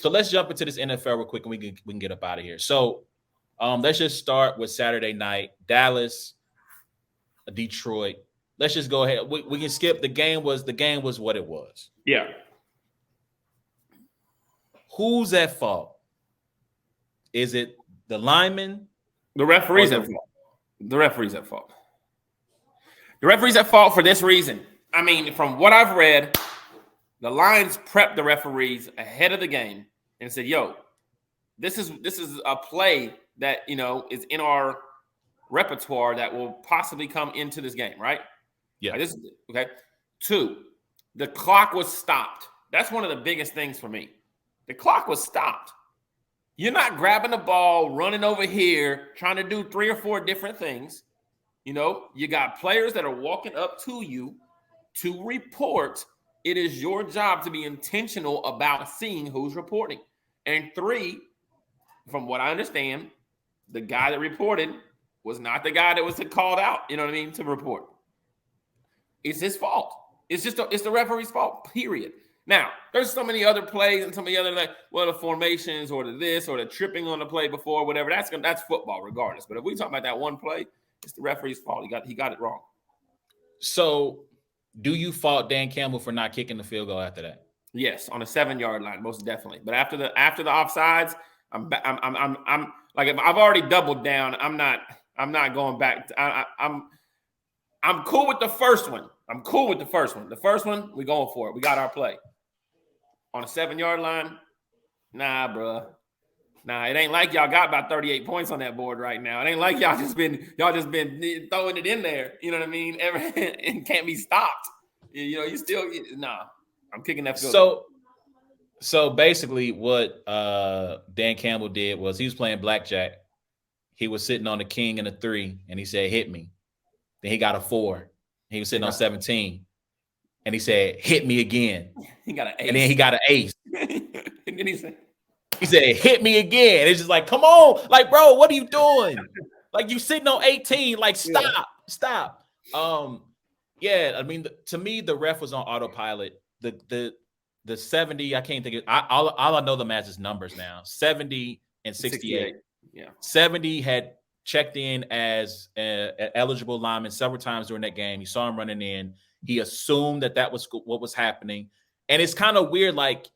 So let's jump into this NFL real quick, and we can get up out of here. So let's just start with Saturday night, Dallas, Detroit. Let's just go ahead. We can skip the game. Was what it was. Yeah. Who's at fault? Is it the linemen? The referees at fault. The referees at fault. The referees at fault for this reason. I mean, from what I've read, the Lions prepped the referees ahead of the game and said, "Yo, this is a play that is in our repertoire that will possibly come into this game, right?" Yeah. This is okay. 2, the clock was stopped. That's one of the biggest things for me. The clock was stopped. You're not grabbing the ball, running over here, trying to do 3 or 4 different things. You got players that are walking up to you to report. It is your job to be intentional about seeing who's reporting. And 3, from what I understand, the guy that reported was not the guy that was called out, to report. It's his fault. It's the referee's fault, period. Now, there's so many other plays and so many other the formations or the this or the tripping on the play before, whatever. That's football regardless. But if we talk about that one play, it's the referee's fault. He got it wrong. So, do you fault Dan Campbell for not kicking the field goal after that? Yes, on the 7-yard line, most definitely. But after the offsides, I'm like, if I've already doubled down, I'm not going back. I'm cool with the first one. The first one, we going for it. We got our play. On the 7-yard line, nah, bro. Nah, it ain't like y'all got about 38 points on that board right now. It ain't like y'all just been throwing it in there. You know what I mean? And can't be stopped. You still I'm kicking that field. So basically, what Dan Campbell did was he was playing blackjack. He was sitting on the king and a 3, and he said, "Hit me." Then he got a 4. He was sitting on 17, and he said, "Hit me again." He got an ace. And then he got an ace. And then he said, "Hit me again." It's just like, come on, like, bro, what are you doing? Like, you sitting on 18, like, stop. Yeah, I mean, to me, the ref was on autopilot. The 70, I can't think of all I know the math is numbers now. 70 and 68. Yeah. 70 had checked in as an eligible lineman several times during that game. He saw him running in. He assumed that was what was happening. And it's kind of weird. Like,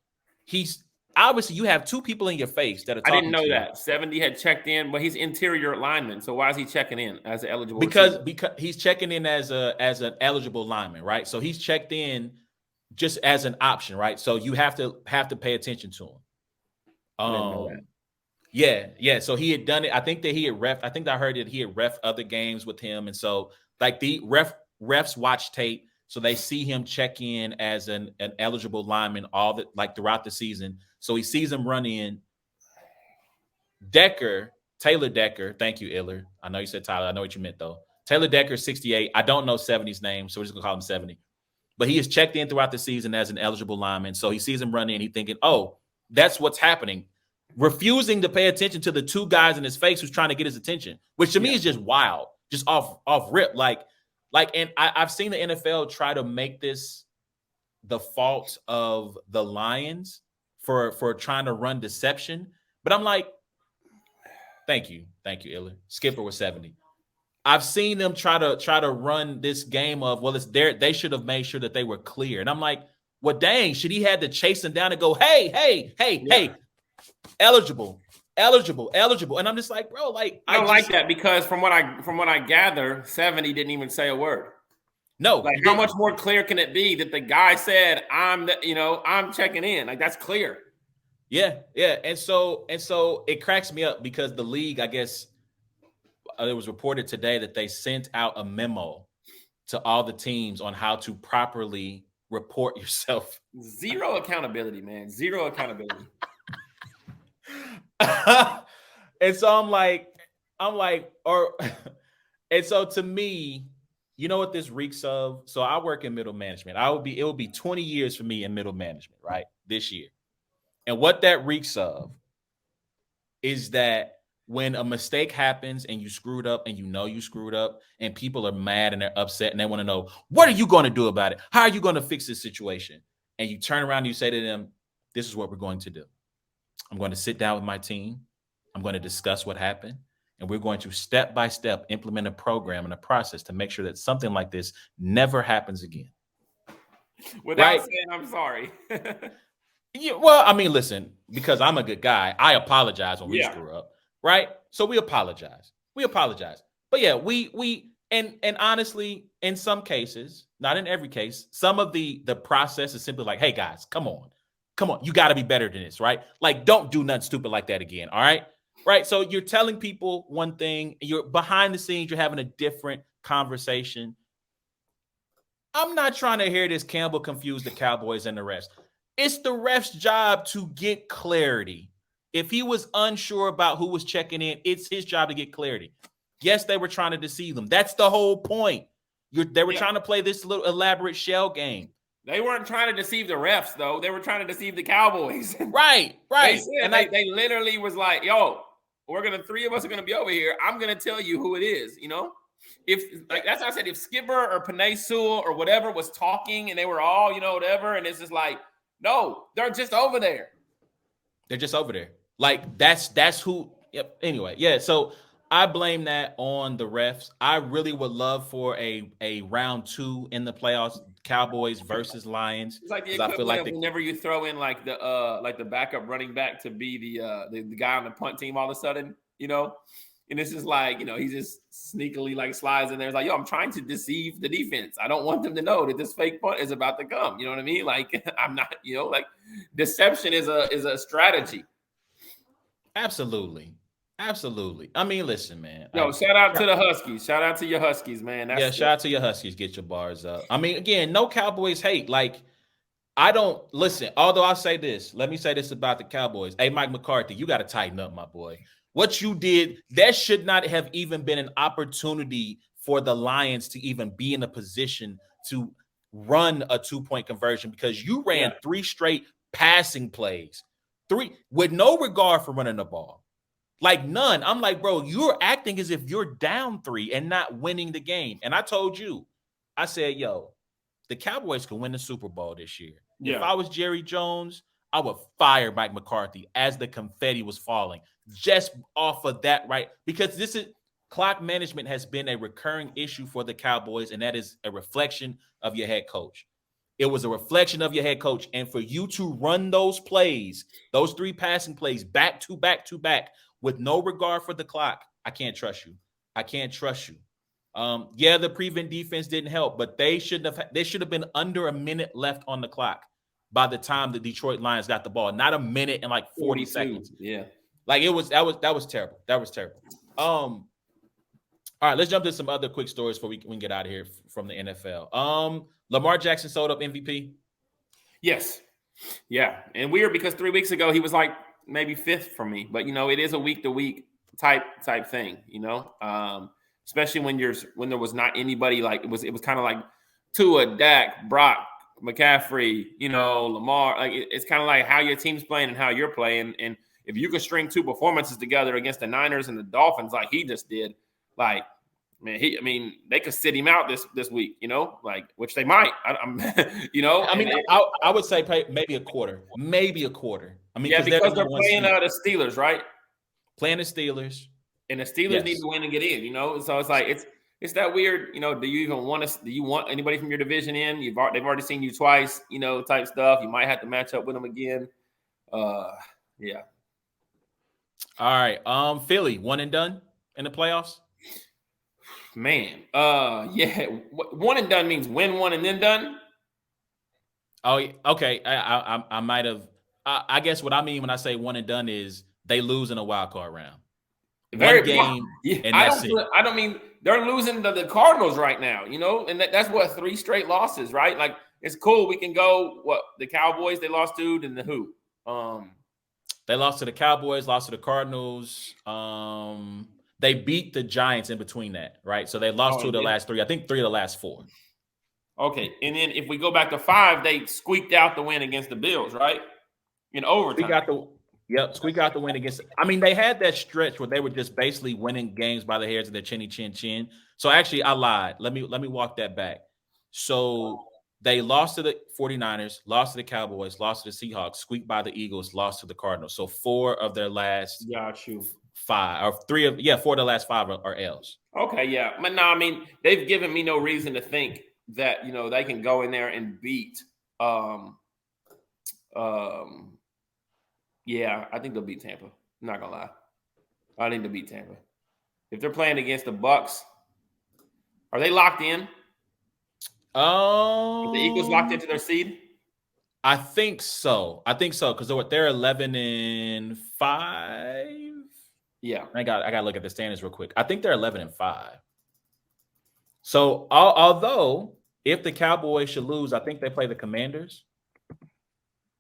he's obviously, you have 2 people in your face that are talking. I didn't know that. 70 had checked in, but he's interior lineman. So why is he checking in as an eligible? Because he's checking in as an eligible lineman, right? So he's checked in just as an option, right? So you have to pay attention to him. Yeah. So he had done it. I think that he had I think I heard that he had ref other games with him. And so, like, the refs watch tape. So they see him check in as an eligible lineman throughout the season. So he sees him run in. Taylor Decker. Thank you, Iller. I know you said Tyler. I know what you meant, though. Taylor Decker, 68. I don't know 70's name, so we're just going to call him 70. But he is checked in throughout the season as an eligible lineman. So he sees him run in. He's thinking, oh, that's what's happening. Refusing to pay attention to the 2 guys in his face who's trying to get his attention, which to me is just wild, just off rip. And I've seen the NFL try to make this the fault of the Lions for trying to run deception. But I'm like, thank you, Iller. Skipper was 70. I've seen them try to run this game of, well, it's there. They should have made sure that they were clear. And I'm like, well, dang, should he had to chase them down and go, hey, eligible. And I'm just like, bro, like, I don't like that, because from what I gather, 70 didn't even say a word. No, like, how much more clear can it be that the guy said, I'm checking in? Like, that's clear. Yeah. And so it cracks me up because the league, I guess, it was reported today that they sent out a memo to all the teams on how to properly report yourself. Zero accountability, man. Zero accountability. And so I'm like, and so to me, you know what this reeks of? So I work in middle management. It will be 20 years for me in middle management, right? This year. And what that reeks of is that when a mistake happens and you screwed up and you screwed up and people are mad and they're upset and they want to know, what are you going to do about it? How are you going to fix this situation? And you turn around and you say to them, this is what we're going to do. I'm going to sit down with my team. I'm going to discuss what happened. And we're going to step by step implement a program and a process to make sure that something like this never happens again. Without saying I'm sorry. Yeah, well, I mean, listen, because I'm a good guy, I apologize when we screw up, right? So we apologize. But yeah, we and honestly, in some cases, not in every case, some of the process is simply like, hey guys, come on, you got to be better than this, right? Like, don't do nothing stupid like that again, all right? Right? So you're telling people one thing, you're behind the scenes, you're having a different conversation. I'm not trying to hear this Campbell confuse the Cowboys and the refs. It's the ref's job to get clarity. If he was unsure about who was checking in, it's his job to get clarity. Yes, they were trying to deceive them. That's the whole point. They were trying to play this little elaborate shell game. They weren't trying to deceive the refs, though. They were trying to deceive the Cowboys. Right. They literally was like, yo, three of us are going to be over here. I'm going to tell you who it is, you know? That's what I said, if Skipper or Penei Sewell or whatever was talking and they were all, whatever, and it's just like, no, they're just over there. They're just over there. Like, that's who. Yep. Anyway, yeah. So I blame that on the refs. I really would love for a round 2 in the playoffs, Cowboys versus Lions. It's like the equivalent of whenever you throw in like the backup running back to be the guy on the punt team all of a sudden, And this is like, he just sneakily like slides in there. It's like, yo, I'm trying to deceive the defense. I don't want them to know that this fake punt is about to come. You know what I mean? Like, I'm not, like deception is a strategy. Absolutely. I mean, listen, man. Yo, shout out to the Huskies. Shout out to your Huskies, man. Shout out to your Huskies. Get your bars up. I mean, again, no Cowboys hate. Like, I don't listen. Although I'll say this, let me say this about the Cowboys. Hey, Mike McCarthy, you got to tighten up, my boy. What you did, that should not have even been an opportunity for the Lions to even be in a position to run a 2-point conversion, because you ran 3 straight passing plays, 3 with no regard for running the ball, like none. I'm like, bro, you're acting as if you're down 3 and not winning the game. And I told you, I said, yo, the Cowboys can win the Super Bowl this year. Yeah. If I was Jerry Jones, I would fire Mike McCarthy as the confetti was falling, just off of that, right? Because this is clock management has been a recurring issue for the Cowboys, and that is a reflection of your head coach. It was a reflection of your head coach. And for you to run those plays, those 3 passing plays back to back to back with no regard for the clock, I can't trust you. The prevent defense didn't help, but they should have been under a minute left on the clock by the time the Detroit Lions got the ball, not a minute and like 40 seconds. Yeah. Like that was terrible. That was terrible. All right, let's jump to some other quick stories before we can get out of here from the NFL. Lamar Jackson sold up MVP. Yes. Yeah. And weird because 3 weeks ago he was like maybe 5th for me, but it is a week to week type thing, especially when there was not anybody, like it was kind of like Tua, Dak, Brock, McCaffrey, Lamar. Like it's kind of like how your team's playing and how you're playing. And if you could string 2 performances together against the Niners and the Dolphins like he just did, like, man, they could sit him out this week, like, which they might. I would say maybe a quarter. I mean, because they're playing the Steelers, right? Playing the Steelers, and the Steelers need to win and get in. So it's like it's that weird. Do you even want to? Do you want anybody from your division in? They've already seen you twice, type stuff. You might have to match up with them again. Yeah. All right. Philly, one and done in the playoffs. Man, yeah. One and done means win one and then done. Oh, okay. I might have. I guess what I mean when I say one and done is they lose in a wild card round. One game, and that's it. I don't mean they're losing to the Cardinals right now, and that's what 3 straight losses, right? Like it's cool. We can go the Cowboys they lost to, and the who? They lost to the Cowboys, lost to the Cardinals. They beat the Giants in between that, right? So they lost 2 of the last 3. I think 3 of the last 4. Okay, and then if we go back to 5, they squeaked out the win against the Bills, right? In overtime. Squeak out the win against. I mean, they had that stretch where they were just basically winning games by the hairs of their chinny chin chin. So actually, I lied. Let me walk that back. So They lost to the 49ers, lost to the Cowboys, lost to the Seahawks, squeaked by the Eagles, lost to the Cardinals. So 4 of their last Got you. 5, or 4 of the last 5 are L's. Okay, yeah. But no, I mean, they've given me no reason to think that, they can go in there and beat yeah, I think they'll beat Tampa. I'm not gonna lie. I think they'll beat Tampa. If they're playing against the Bucks, are they locked in? Are the Eagles locked into their seed? I think so because they're 11-5. Yeah. I got to look at the standings real quick. I think they're 11-5. So although if the Cowboys should lose, I think they play the Commanders.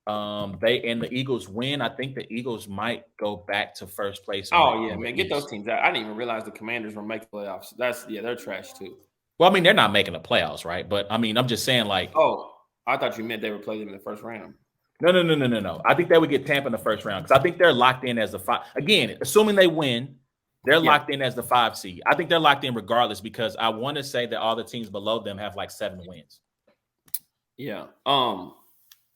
The Eagles win. I think the Eagles might go back to first place. Oh yeah, man, get those teams out. I didn't even realize the Commanders were making playoffs. They're trash too. Well, I mean, they're not making the playoffs, right? But I mean, I'm just saying, like, oh, I thought you meant they would play them in the first round. No. I think they would get Tampa in the first round because I think they're locked in as the 5. Again, assuming they win, they're locked in as the 5 seed. I think they're locked in regardless because I want to say that all the teams below them have like 7 wins. Yeah.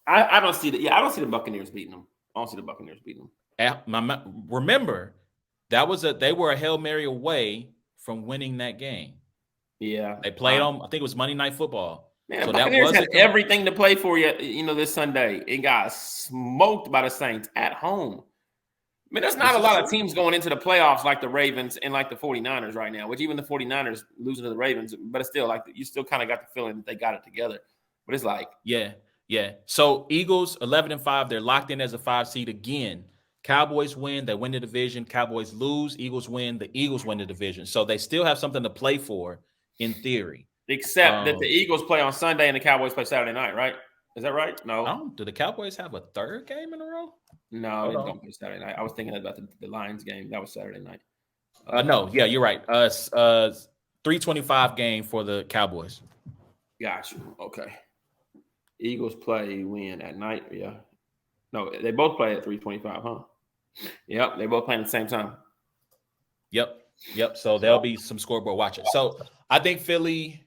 I don't see I don't see the Buccaneers beating them. I don't see the Buccaneers beating them. Remember, they were a Hail Mary away from winning that game. Yeah. They played on, I think it was Monday Night Football. Man, so Buccaneers had everything to play for this Sunday. It got smoked by the Saints at home. I mean, there's not a lot of teams going into the playoffs like the Ravens and like the 49ers right now, which even the 49ers losing to the Ravens, but it's still like you still kind of got the feeling that they got it together. But it's like, yeah. So Eagles 11-5, they're locked in as a 5 seed again. Cowboys win, they win the division. Cowboys lose, Eagles win, the Eagles win the division. So they still have something to play for in theory. Except that the Eagles play on Sunday and the Cowboys play Saturday night, right? Is that right? No. Do the Cowboys have a third game in a row? No, they don't play Saturday night. I was thinking about the Lions game. That was Saturday night. No, yeah, you're right. 3:25 game for the Cowboys. Got you. Okay. Eagles play when at night? Yeah. No, they both play at 3:25, huh? Yep, they both playing at the same time. Yep. So there'll be some scoreboard watching. So I think Philly.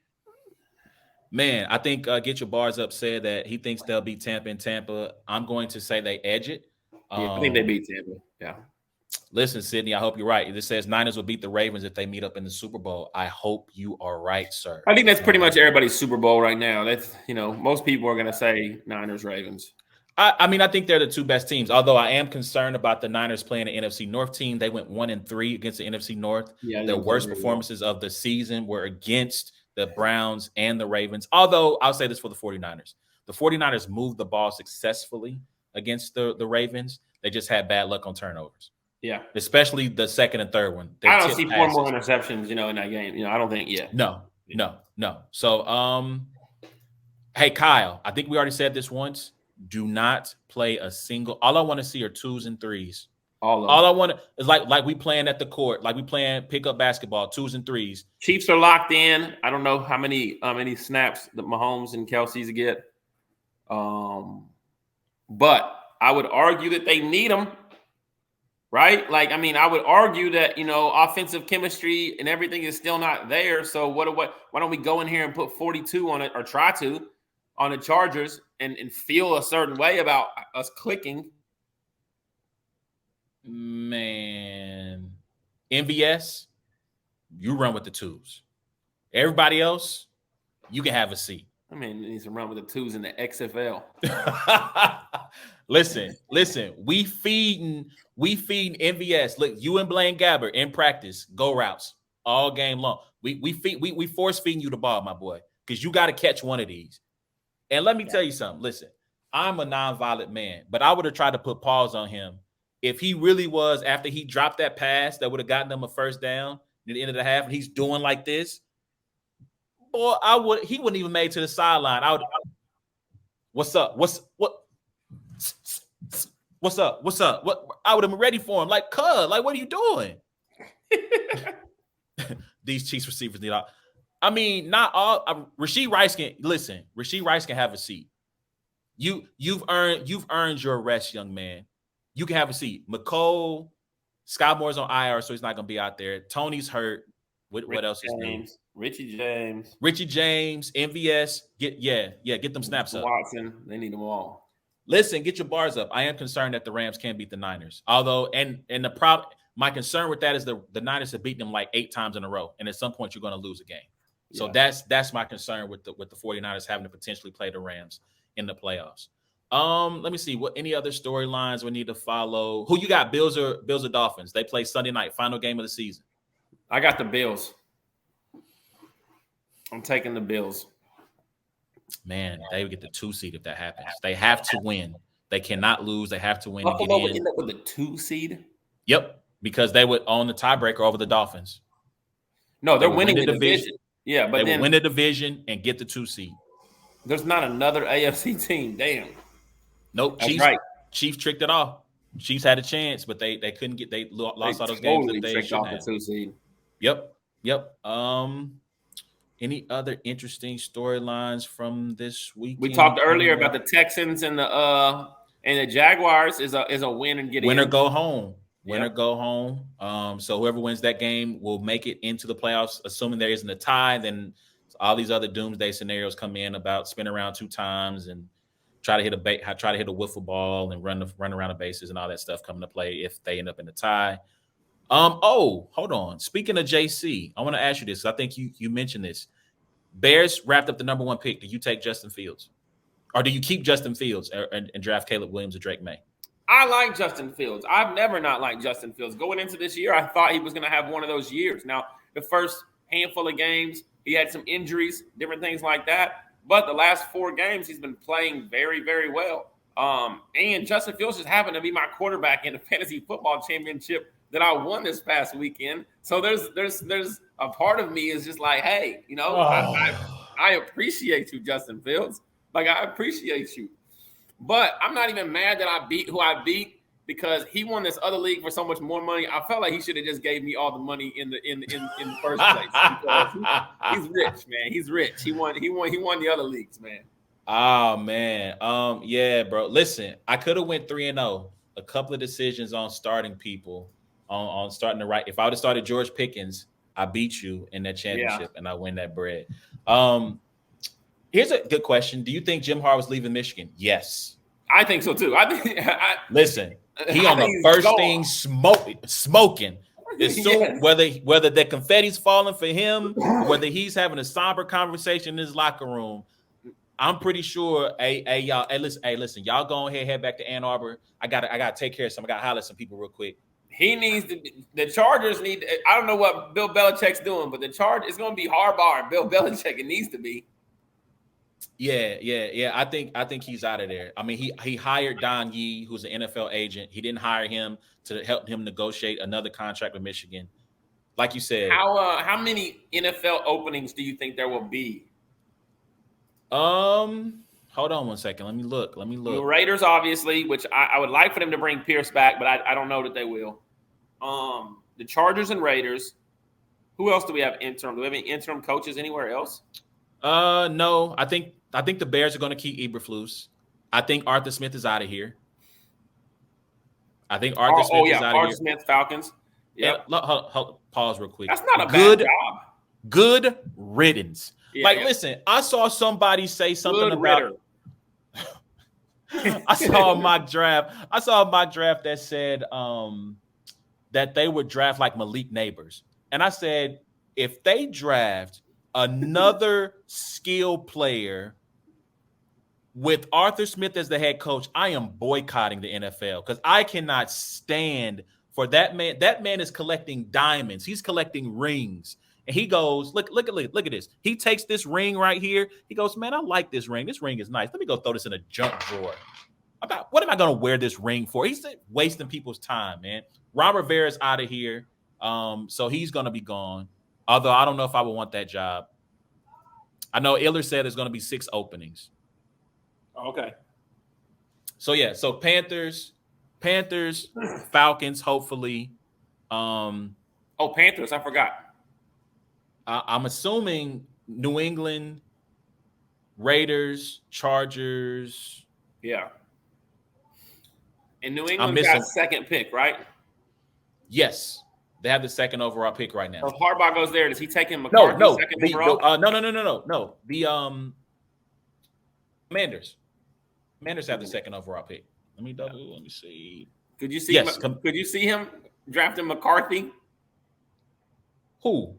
Man, I think Get Your Bars Up said that he thinks they'll beat Tampa in Tampa. I'm going to say they edge it. I think they beat Tampa. Yeah. Listen, Sydney, I hope you're right. This says Niners will beat the Ravens if they meet up in the Super Bowl. I hope you are right, sir. I think that's pretty much everybody's Super Bowl right now. That's, most people are going to say Niners, Ravens. I mean, I think they're the 2 best teams, although I am concerned about the Niners playing the NFC North team. They went 1-3 against the NFC North. Yeah, their worst performances of the season were against the Browns and the Ravens. Although I'll say this for the 49ers. The 49ers moved the ball successfully against the Ravens. They just had bad luck on turnovers. Yeah. Especially the second and third one. I don't see 4 more interceptions, in that game. I don't think, No. So, hey, Kyle, I think we already said this once. Do not play a single. All I want to see are 2s and 3s. All I want is like we playing at the court, like we playing pickup basketball, 2s and 3s. Chiefs are locked in. I don't know how many snaps that Mahomes and Kelsey's get. But I would argue that they need them, right? Like, I mean, I would argue that offensive chemistry and everything is still not there. So why don't we go in here and put 42 on it, or try to, on the Chargers and feel a certain way about us clicking? Man, MVS, you run with the 2s. Everybody else, you can have a seat. I mean, it needs to run with the 2s in the XFL. Listen. We feeding MVS. Look, you and Blaine Gabbert in practice, go routes all game long. We force feeding you the ball, my boy, because you got to catch one of these. And let me tell you something. Listen, I'm a nonviolent man, but I would have tried to put pause on him if he really was, after he dropped that pass that would have gotten them a first down at the end of the half, and he's doing like this. Boy, he wouldn't even made to the sideline. What's up? What's up? What? I would have been ready for him. Like, what are you doing? These Chiefs receivers need all. I mean, not all. Rashee Rice can listen. Rashee Rice can have a seat. You've earned your rest, young man. You can have a seat. McCole, Scott Moore's on IR, so he's not going to be out there. Tony's hurt. What else is new? Richie James, MVS. Get them snaps up. Watson. They need them all. Listen, get your bars up. I am concerned that the Rams can't beat the Niners. Although, and my concern with that is the Niners have beaten them like 8 times in a row, and at some point you're going to lose a game. So that's my concern with the 49ers having to potentially play the Rams in the playoffs. Let me see what any other storylines we need to follow. Who you got? Bills or Dolphins? They play Sunday night, final game of the season. I got the Bills. I'm taking the Bills. Man, they would get the 2 seed if that happens. They have to win. They cannot lose. They have to win. Buffalo would end up with the 2 seed. Yep, because they would own the tiebreaker over the Dolphins. No, they're winning the division. Yeah, but they would win the division and get the 2 seed. There's not another AFC team. Damn. Nope. That's right. Chiefs tricked it off. Chiefs had a chance, but they couldn't get. They lost all those games that they tricked off have. the 2 seed. Yep. Any other interesting storylines from this weekend? We talked earlier about the Texans and the Jaguars is a win and get winner in. Go home. Winner go home. So whoever wins that game will make it into the playoffs, assuming there isn't a tie. Then all these other doomsday scenarios come in about spin around 2 times and try to hit a wiffle ball and run around the bases and all that stuff come into play if they end up in the tie. Hold on. Speaking of JC, I want to ask you this. I think you mentioned this. Bears wrapped up the number 1 pick. Do you take Justin Fields, or do you keep Justin Fields and draft Caleb Williams or Drake May? I like Justin Fields. I've never not liked Justin Fields. Going into this year, I thought he was going to have one of those years. Now, the first handful of games, he had some injuries, different things like that. But the last 4 games, he's been playing very, very well. And Justin Fields just happened to be my quarterback in the fantasy football championship that I won this past weekend. So there's a part of me is just like, hey, I appreciate you, Justin Fields. Like, I appreciate you. But I'm not even mad that I beat who I beat because he won this other league for so much more money. I felt like he should have just gave me all the money in the first place. Because he's rich, man. He's rich. He won the other leagues, man. Oh man. Yeah, bro. Listen, I could have went 3-0. A couple of decisions on starting people, on starting the right. If I would have started George Pickens, I beat you in that championship and I win that bread. Here's a good question. Do you think Jim Harbaugh's leaving Michigan? Yes. I think so too. Listen, he on the first thing smoking. Assume whether the confetti's falling for him, whether he's having a somber conversation in his locker room, I'm pretty sure. Listen, y'all go ahead, head back to Ann Arbor. I gotta take care of some. I gotta holler at some people real quick. He needs to. The Chargers need. I don't know what Bill Belichick's doing, but the Chargers is going to be Harbaugh and Bill Belichick. It needs to be. Yeah. I think he's out of there. I mean, he hired Don Yee, who's an NFL agent. He didn't hire him to help him negotiate another contract with Michigan. Like you said, how many NFL openings do you think there will be? Hold on one second. Let me look. The Raiders, obviously, which I would like for them to bring Pierce back, but I don't know that they will. The Chargers and Raiders. Who else do we have interim? Do we have any interim coaches anywhere else? No. I think the Bears are going to keep Eberflus. I think Arthur Smith is out of here. Is out of here. Arthur Smith, Falcons. Yeah. Pause real quick. That's not a bad job. Good riddance. Listen, I saw somebody say something about. I saw a mock draft that said that they would draft like Malik Neighbors, and I said if they draft another skilled player with Arthur Smith as the head coach, I am boycotting the NFL because I cannot stand for that man. That man is collecting diamonds. He's collecting rings. And he goes, look at this. He takes this ring right here. He goes, man, I like this ring. This ring is nice. Let me go throw this in a junk drawer. What am I going to wear this ring for? He's wasting people's time, man. Ron Rivera's out of here. So he's going to be gone. Although I don't know if I would want that job. I know Iller said there's going to be 6 openings. Okay. So, yeah. So Panthers, Falcons, hopefully. Panthers. I forgot. I'm assuming New England, Raiders, Chargers. Yeah. And New England got second pick, right? Yes. They have the second overall pick right now. So if Harbaugh goes there, does he take him McCarthy second overall? No. The Commanders. Commanders have the second overall pick. Let me see. Could you see could you see him drafting McCarthy? Who?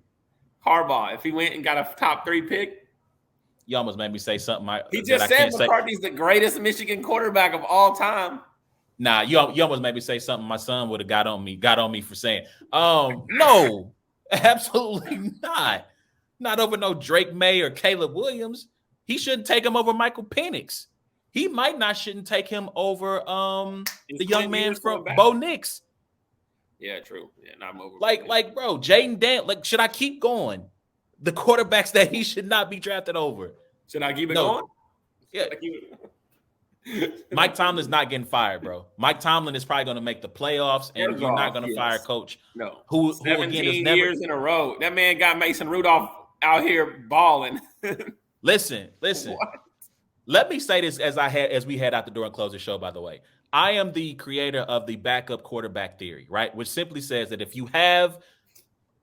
Harbaugh, if he went and got a top 3 pick. You almost made me say something. He just said McCarthy's the greatest Michigan quarterback of all time. Nah, you almost made me say something my son would have got on me for saying. No, absolutely not. Not over no Drake May or Caleb Williams. He shouldn't take him over Michael Penix. He shouldn't take him over the young man from Bo Nix. Yeah, true. Yeah, not over. Like, bro, Jaden Dan. Like, should I keep going? The quarterbacks that he should not be drafted over. Should I keep it going? Yeah. Mike Tomlin's not getting fired, bro. Mike Tomlin is probably going to make the playoffs, and you're not going to fire a coach. No. Who 17 again is never years in a row. That man got Mason Rudolph out here balling. Listen. What? Let me say this as we head out the door and close the show, by the way. I am the creator of the backup quarterback theory, right? Which simply says that if you have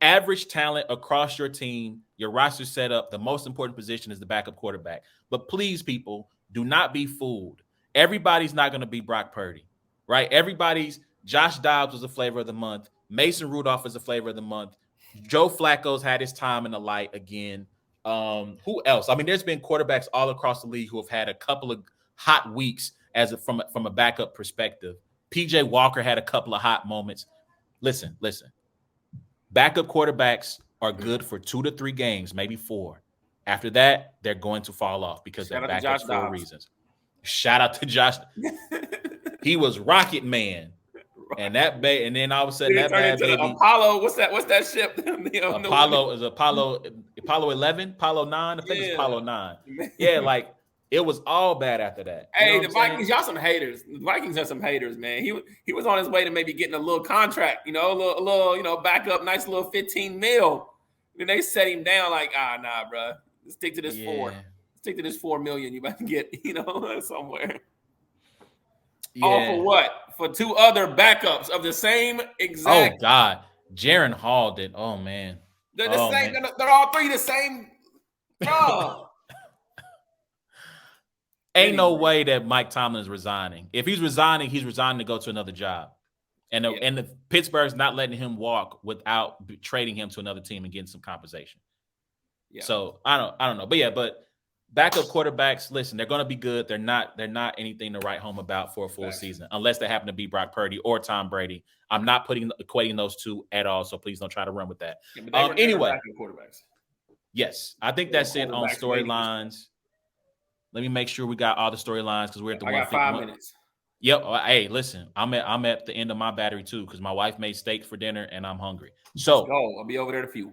average talent across your team, your roster set up, the most important position is the backup quarterback. But please, people, do not be fooled. Everybody's not going to be Brock Purdy, right? Josh Dobbs was a flavor of the month. Mason Rudolph is a flavor of the month. Joe Flacco's had his time in the light again. Who else? I mean, there's been quarterbacks all across the league who have had a couple of hot weeks from a backup perspective. PJ Walker had a couple of hot moments. Listen. Backup quarterbacks are good for 2 to 3 games, maybe 4. After that, they're going to fall off because they're backups for reasons. Shout out to Josh. He was Rocket Man. And then all of a sudden that bad baby Apollo, what's that ship? Apollo is Apollo 11, Apollo 9. I think it's Apollo 9. Yeah, like it was all bad after that. Hey, the Vikings, y'all some haters. The Vikings are some haters, man. He was on his way to maybe getting a little contract, a little backup, nice little 15 mil. Then they set him down like, nah, bro. Stick to this 4. Stick to this 4 million you might get, somewhere. Yeah. All for what? For 2 other backups of the same exact. Oh God, Jaron Hall did. Oh man, they're the same. Man. They're all 3 the same. Oh. Ain't no way that Mike Tomlin is resigning. If he's resigning to go to another job, and the Pittsburgh's not letting him walk without trading him to another team and getting some compensation. Yeah. So I don't know, but backup quarterbacks, listen, they're going to be good. They're not anything to write home about for a full season, unless they happen to be Brock Purdy or Tom Brady. I'm not equating those two at all, so please don't try to run with that. Yeah, anyway, quarterbacks. Yes, I think that's it on storylines. Let me make sure we got all the storylines because we're at the 1:50. 5 minutes. Yep. Hey, listen, I'm at the end of my battery too because my wife made steak for dinner and I'm hungry. So I'll be over there to fuel.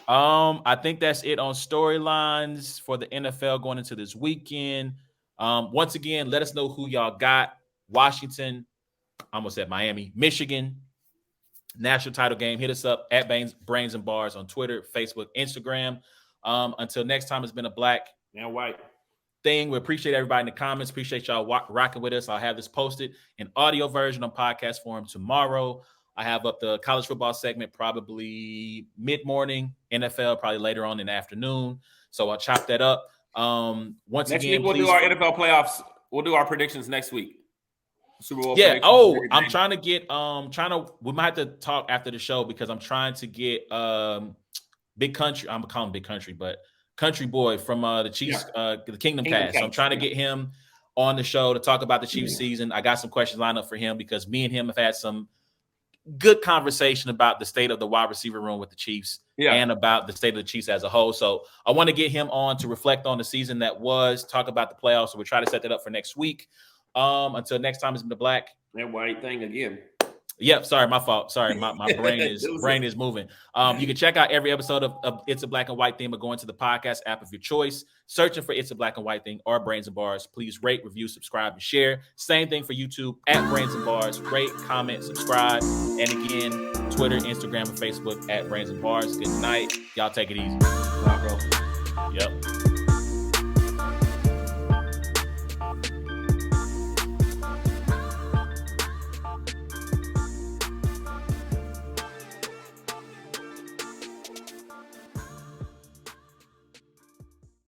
I think that's it on storylines for the NFL going into this weekend. Once again, let us know who y'all got. Washington, I almost said Miami, Michigan, national title game. Hit us up at Brains and Bars on Twitter, Facebook, Instagram. Until next time, it's been a black and white thing. We appreciate everybody in the comments. Appreciate y'all rocking with us. I'll have this posted in audio version on podcast form tomorrow. I have up the college football segment probably mid-morning, NFL probably later on in the afternoon. So I'll chop that up. Once next again, week we'll do our NFL playoffs. We'll do our predictions next week. Super Bowl predictions. Oh, I'm trying to get we might have to talk after the show because I'm trying to get Big Country. I'm calling him Big Country, but Country Boy from the Chiefs, the Kingdom Cast. So I'm trying to get him on the show to talk about the Chiefs season. I got some questions lined up for him because me and him have had some good conversation about the state of the wide receiver room with the Chiefs and about the state of the Chiefs as a whole. So I want to get him on to reflect on the season that was, talk about the playoffs. So we'll try to set that up for next week. Until next time, it's been the black and white thing again. Yep. Sorry, my fault. Sorry, my brain is moving. You can check out every episode of It's a Black and White Thing by going to the podcast app of your choice, searching for It's a Black and White Thing or Brains and Bars. Please rate, review, subscribe, and share. Same thing for YouTube at Brains and Bars. Rate, comment, subscribe. And again, Twitter, Instagram, and Facebook at Brains and Bars. Good night. Y'all take it easy. Bye, bro. Yep.